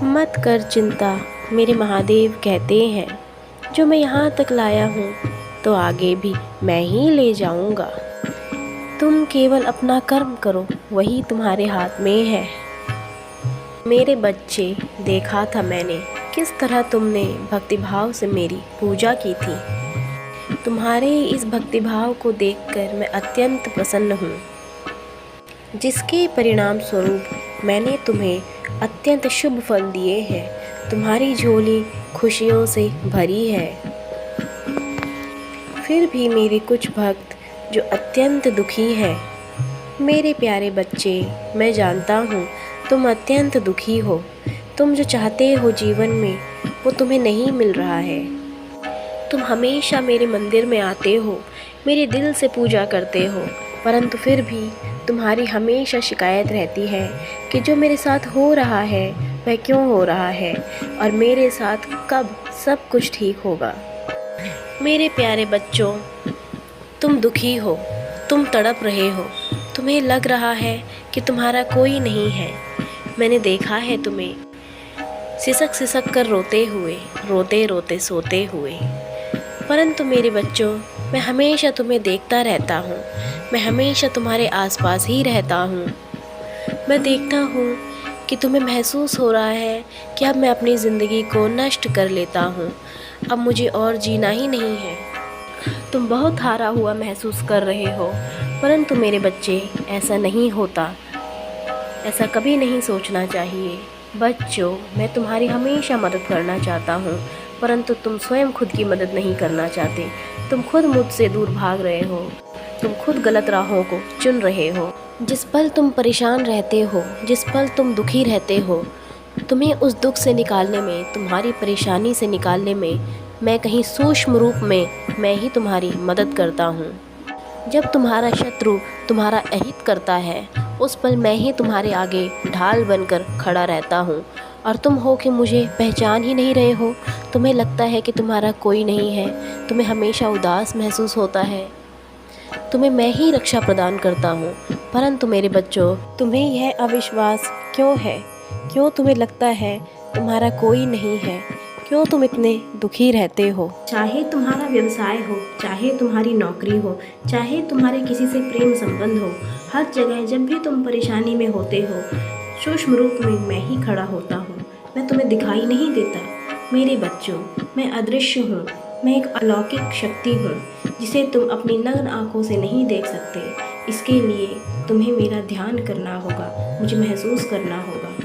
मत कर चिंता, मेरे महादेव कहते हैं, जो मैं यहाँ तक लाया हूँ तो आगे भी मैं ही ले जाऊँगा। तुम केवल अपना कर्म करो, वही तुम्हारे हाथ में है। मेरे बच्चे, देखा था मैंने किस तरह तुमने भक्तिभाव से मेरी पूजा की थी। तुम्हारे इस भक्तिभाव को देखकर मैं अत्यंत प्रसन्न हूँ, जिसके परिणाम स्वरूप मैंने तुम्हें अत्यंत शुभ फल दिए हैं। तुम्हारी झोली खुशियों से भरी है। फिर भी मेरे कुछ भक्त जो अत्यंत दुखी हैं। मेरे प्यारे बच्चे, मैं जानता हूँ तुम अत्यंत दुखी हो। तुम जो चाहते हो जीवन में वो तुम्हें नहीं मिल रहा है। तुम हमेशा मेरे मंदिर में आते हो, मेरे दिल से पूजा करते हो, परंतु फिर भी तुम्हारी हमेशा शिकायत रहती है कि जो मेरे साथ हो रहा है वह क्यों हो रहा है और मेरे साथ कब सब कुछ ठीक होगा। मेरे प्यारे बच्चों, तुम दुखी हो, तुम तड़प रहे हो, तुम्हें लग रहा है कि तुम्हारा कोई नहीं है। मैंने देखा है तुम्हें सिसक सिसक कर रोते हुए, रोते रोते सोते हुए, परंतु मेरे बच्चों, मैं हमेशा तुम्हें देखता रहता हूँ। मैं हमेशा तुम्हारे आसपास ही रहता हूँ। मैं देखता हूँ कि तुम्हें महसूस हो रहा है कि अब मैं अपनी ज़िंदगी को नष्ट कर लेता हूँ, अब मुझे और जीना ही नहीं है। तुम बहुत हारा हुआ महसूस कर रहे हो, परंतु मेरे बच्चे, ऐसा नहीं होता। ऐसा कभी नहीं सोचना चाहिए। बच्चों, मैं तुम्हारी हमेशा मदद करना चाहता हूँ, परंतु तुम स्वयं खुद की मदद नहीं करना चाहते। तुम खुद मुझसे दूर भाग रहे हो, तुम खुद गलत राहों को चुन रहे हो। जिस पल तुम परेशान रहते हो, जिस पल तुम दुखी रहते हो, तुम्हें उस दुख से निकालने में, तुम्हारी परेशानी से निकालने में मैं कहीं सूक्ष्म रूप में मैं ही तुम्हारी मदद करता हूँ। जब तुम्हारा शत्रु तुम्हारा अहित करता है, उस पल मैं ही तुम्हारे आगे ढाल बनकर खड़ा रहता हूँ और तुम हो कि मुझे पहचान ही नहीं रहे हो। तुम्हें लगता है कि तुम्हारा कोई नहीं है, तुम्हें हमेशा उदास महसूस होता है। तुम्हें मैं ही रक्षा प्रदान करता हूँ, परंतु मेरे बच्चों, तुम्हें यह अविश्वास क्यों है? क्यों तुम्हें लगता है तुम्हारा कोई नहीं है? क्यों तुम इतने दुखी रहते हो? चाहे तुम्हारा व्यवसाय हो, चाहे तुम्हारी नौकरी हो, चाहे तुम्हारे किसी से प्रेम संबंध हो, हर जगह जब भी तुम परेशानी में होते हो, सूक्ष्म रूप में मैं ही खड़ा होता हूँ। मैं तुम्हें दिखाई नहीं देता। मेरे बच्चों, मैं अदृश्य हूँ। मैं एक अलौकिक शक्ति हूँ जिसे तुम अपनी नग्न आँखों से नहीं देख सकते। इसके लिए तुम्हें मेरा ध्यान करना होगा, मुझे महसूस करना होगा।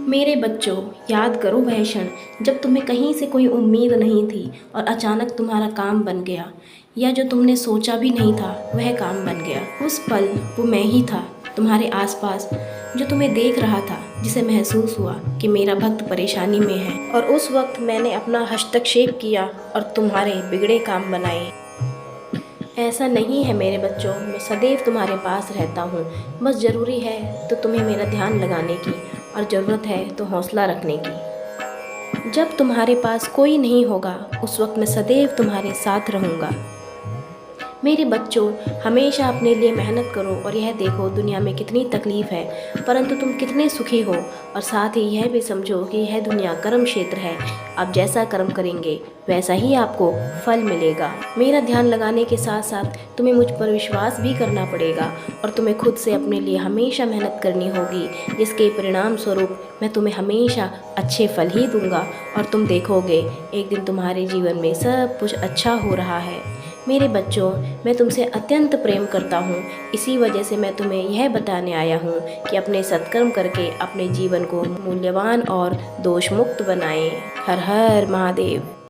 मेरे बच्चों, याद करो वह क्षण जब तुम्हें कहीं से कोई उम्मीद नहीं थी और अचानक तुम्हारा काम बन गया, या जो तुमने सोचा भी नहीं था वह काम बन गया। उस पल वो मैं ही था तुम्हारे आसपास, जो तुम्हें देख रहा था, जिसे महसूस हुआ कि मेरा भक्त परेशानी में है, और उस वक्त मैंने अपना हस्तक्षेप किया और तुम्हारे बिगड़े काम बनाए। ऐसा नहीं है मेरे बच्चों, मैं सदैव तुम्हारे पास रहता हूँ। बस ज़रूरी है तो तुम्हें मेरा ध्यान लगाने की, और ज़रूरत है तो हौसला रखने की। जब तुम्हारे पास कोई नहीं होगा, उस वक्त मैं सदैव तुम्हारे साथ रहूँगा। मेरे बच्चों, हमेशा अपने लिए मेहनत करो और यह देखो दुनिया में कितनी तकलीफ़ है, परंतु तुम कितने सुखी हो। और साथ ही यह भी समझो कि यह दुनिया कर्म क्षेत्र है। आप जैसा कर्म करेंगे वैसा ही आपको फल मिलेगा। मेरा ध्यान लगाने के साथ साथ तुम्हें मुझ पर विश्वास भी करना पड़ेगा, और तुम्हें खुद से अपने लिए हमेशा मेहनत करनी होगी, जिसके परिणाम स्वरूप मैं तुम्हें हमेशा अच्छे फल ही दूंगा, और तुम देखोगे एक दिन तुम्हारे जीवन में सब कुछ अच्छा हो रहा है। मेरे बच्चों, मैं तुमसे अत्यंत प्रेम करता हूँ। इसी वजह से मैं तुम्हें यह बताने आया हूँ कि अपने सत्कर्म करके अपने जीवन को मूल्यवान और दोष मुक्त बनाएं। हर हर महादेव।